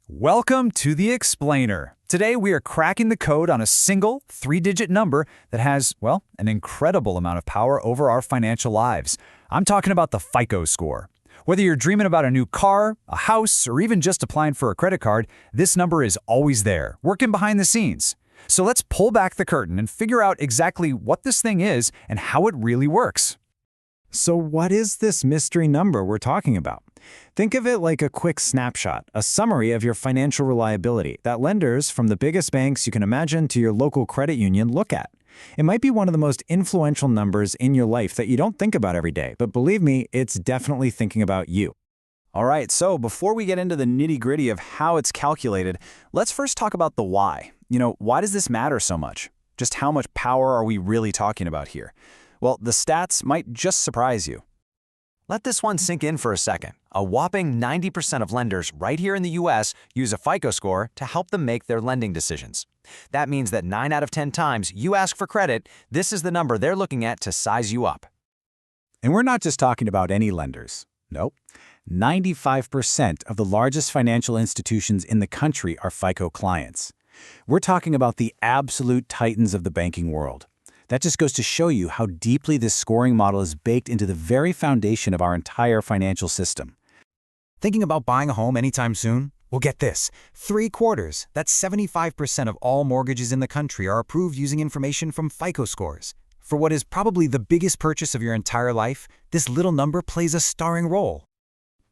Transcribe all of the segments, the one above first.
Welcome to The Explainer. Today we are cracking the code on a single, three-digit number that has, well, an incredible amount of power over our financial lives. I'm talking about the FICO score. Whether you're dreaming about a new car, a house, or even just applying for a credit card, this number is always there, working behind the scenes. So let's pull back the curtain and figure out exactly what this thing is and how it really works. So what is this mystery number we're talking about? Think of it like a quick snapshot, a summary of your financial reliability that lenders from the biggest banks you can imagine to your local credit union look at. It might be one of the most influential numbers in your life that you don't think about every day, but believe me, it's definitely thinking about you. All right, so before we get into the nitty-gritty of how it's calculated, let's first talk about the why. Why does this matter so much? Just how much power are we really talking about here? Well, the stats might just surprise you. Let this one sink in for a second. A whopping 90% of lenders right here in the US use a FICO score to help them make their lending decisions. That means that 9 out of 10 times you ask for credit, this is the number they're looking at to size you up. And we're not just talking about any lenders. Nope. 95% of the largest financial institutions in the country are FICO clients. We're talking about the absolute titans of the banking world. That just goes to show you how deeply this scoring model is baked into the very foundation of our entire financial system. Thinking about buying a home anytime soon? Well, get this. 3/4, that's 75% of all mortgages in the country are approved using information from FICO scores. For what is probably the biggest purchase of your entire life, this little number plays a starring role.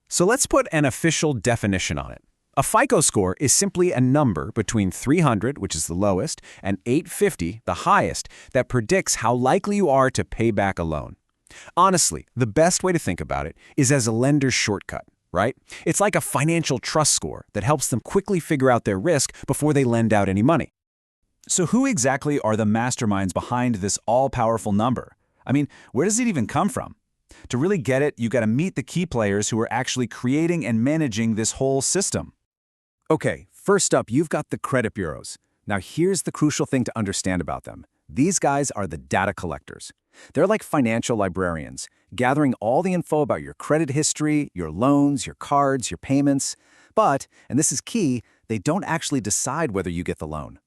So let's put an official definition on it. A FICO score is simply a number between 300, which is the lowest, and 850, the highest, that predicts how likely you are to pay back a loan. Honestly, the best way to think about it is as a lender's shortcut, right? It's like a financial trust score that helps them quickly figure out their risk before they lend out any money. So who exactly are the masterminds behind this all-powerful number? I mean, where does it even come from? To really get it, you got to meet the key players who are actually creating and managing this whole system. Okay, first up, you've got the credit bureaus. Now here's the crucial thing to understand about them. These guys are the data collectors. They're like financial librarians, gathering all the info about your credit history, your loans, your cards, your payments. But, and this is key, they don't actually decide whether you get the loan.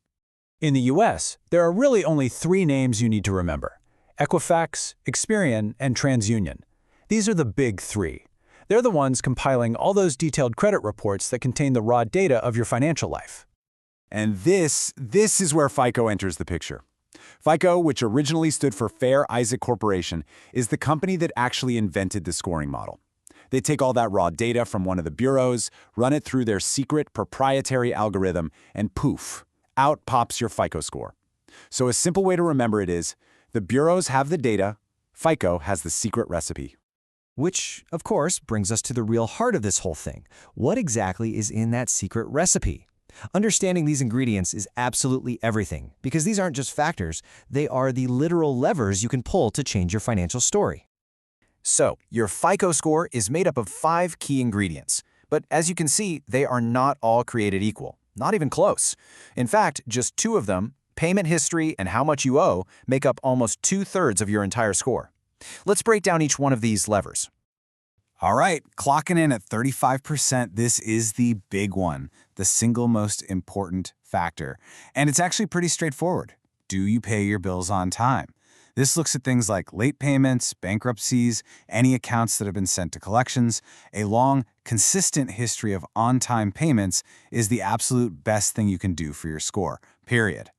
In the US, there are really only 3 names you need to remember: Equifax, Experian, and TransUnion. These are the big 3. They're the ones compiling all those detailed credit reports that contain the raw data of your financial life. And this is where FICO enters the picture. FICO, which originally stood for Fair Isaac Corporation, is the company that actually invented the scoring model. They take all that raw data from one of the bureaus, run it through their secret proprietary algorithm, and poof, out pops your FICO score. So a simple way to remember it is, the bureaus have the data, FICO has the secret recipe. Which, of course, brings us to the real heart of this whole thing. What exactly is in that secret recipe? Understanding these ingredients is absolutely everything, because these aren't just factors, they are the literal levers you can pull to change your financial story. So, your FICO score is made up of 5 key ingredients. But as you can see, they are not all created equal, not even close. In fact, just 2 of them, payment history and how much you owe, make up almost 2/3 of your entire score. Let's break down each one of these levers. All right, clocking in at 35%, this is the big one, the single most important factor. And it's actually pretty straightforward. Do you pay your bills on time? This looks at things like late payments, bankruptcies, any accounts that have been sent to collections. A long, consistent history of on-time payments is the absolute best thing you can do for your score, period.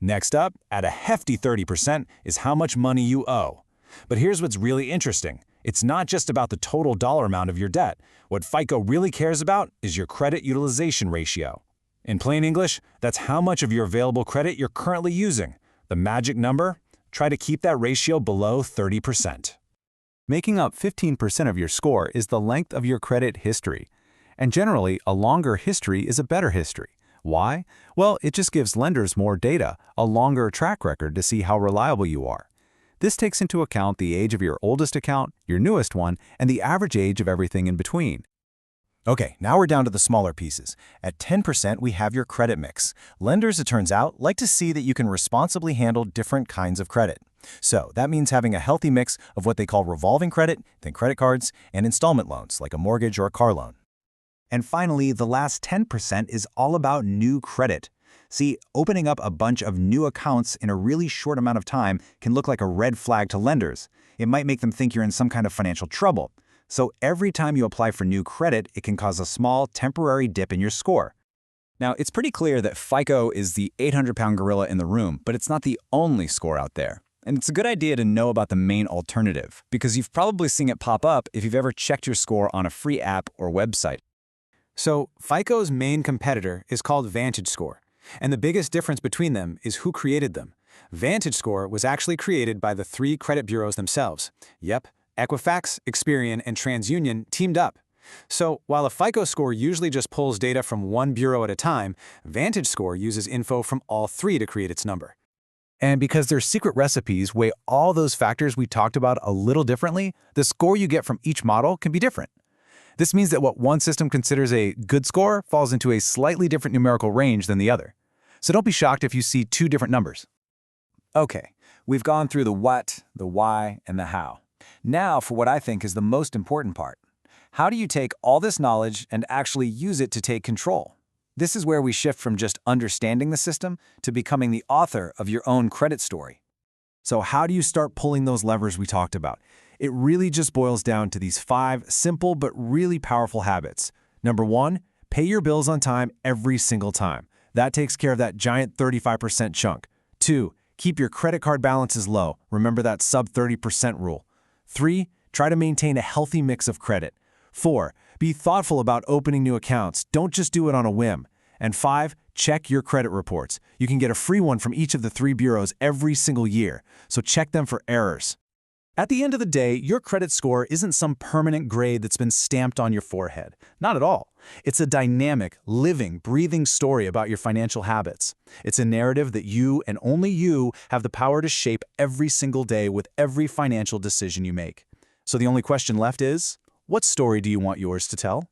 Next up, at a hefty 30%, is how much money you owe. But here's what's really interesting. It's not just about the total dollar amount of your debt. What FICO really cares about is your credit utilization ratio. In plain English, that's how much of your available credit you're currently using. The magic number? Try to keep that ratio below 30%. Making up 15% of your score is the length of your credit history. And generally, a longer history is a better history. Why? Well, it just gives lenders more data, a longer track record to see how reliable you are. This takes into account the age of your oldest account, your newest one, and the average age of everything in between. Okay, now we're down to the smaller pieces. At 10%, we have your credit mix. Lenders, it turns out, like to see that you can responsibly handle different kinds of credit. So that means having a healthy mix of what they call revolving credit, then credit cards, and installment loans, like a mortgage or a car loan. And finally, the last 10% is all about new credit. See, opening up a bunch of new accounts in a really short amount of time can look like a red flag to lenders. It might make them think you're in some kind of financial trouble. So every time you apply for new credit, it can cause a small, temporary dip in your score. Now, it's pretty clear that FICO is the 800-pound gorilla in the room, but it's not the only score out there. And it's a good idea to know about the main alternative, because you've probably seen it pop up if you've ever checked your score on a free app or website. So, FICO's main competitor is called VantageScore, and the biggest difference between them is who created them. VantageScore was actually created by the 3 credit bureaus themselves. Yep, Equifax, Experian, and TransUnion teamed up. So, while a FICO score usually just pulls data from one bureau at a time, VantageScore uses info from all 3 to create its number. And because their secret recipes weigh all those factors we talked about a little differently, the score you get from each model can be different. This means that what one system considers a good score falls into a slightly different numerical range than the other. So don't be shocked if you see 2 different numbers. Okay, we've gone through the what, the why, and the how. Now for what I think is the most important part. How do you take all this knowledge and actually use it to take control? This is where we shift from just understanding the system to becoming the author of your own credit story. So how do you start pulling those levers we talked about? It really just boils down to these 5 simple but really powerful habits. Number 1, pay your bills on time every single time. That takes care of that giant 35% chunk. 2, keep your credit card balances low. Remember that sub 30% rule. 3, try to maintain a healthy mix of credit. 4, be thoughtful about opening new accounts. Don't just do it on a whim. And 5, check your credit reports. You can get a free one from each of the 3 bureaus every single year, so check them for errors. At the end of the day, your credit score isn't some permanent grade that's been stamped on your forehead. Not at all. It's a dynamic, living, breathing story about your financial habits. It's a narrative that you and only you have the power to shape every single day with every financial decision you make. So the only question left is, what story do you want yours to tell?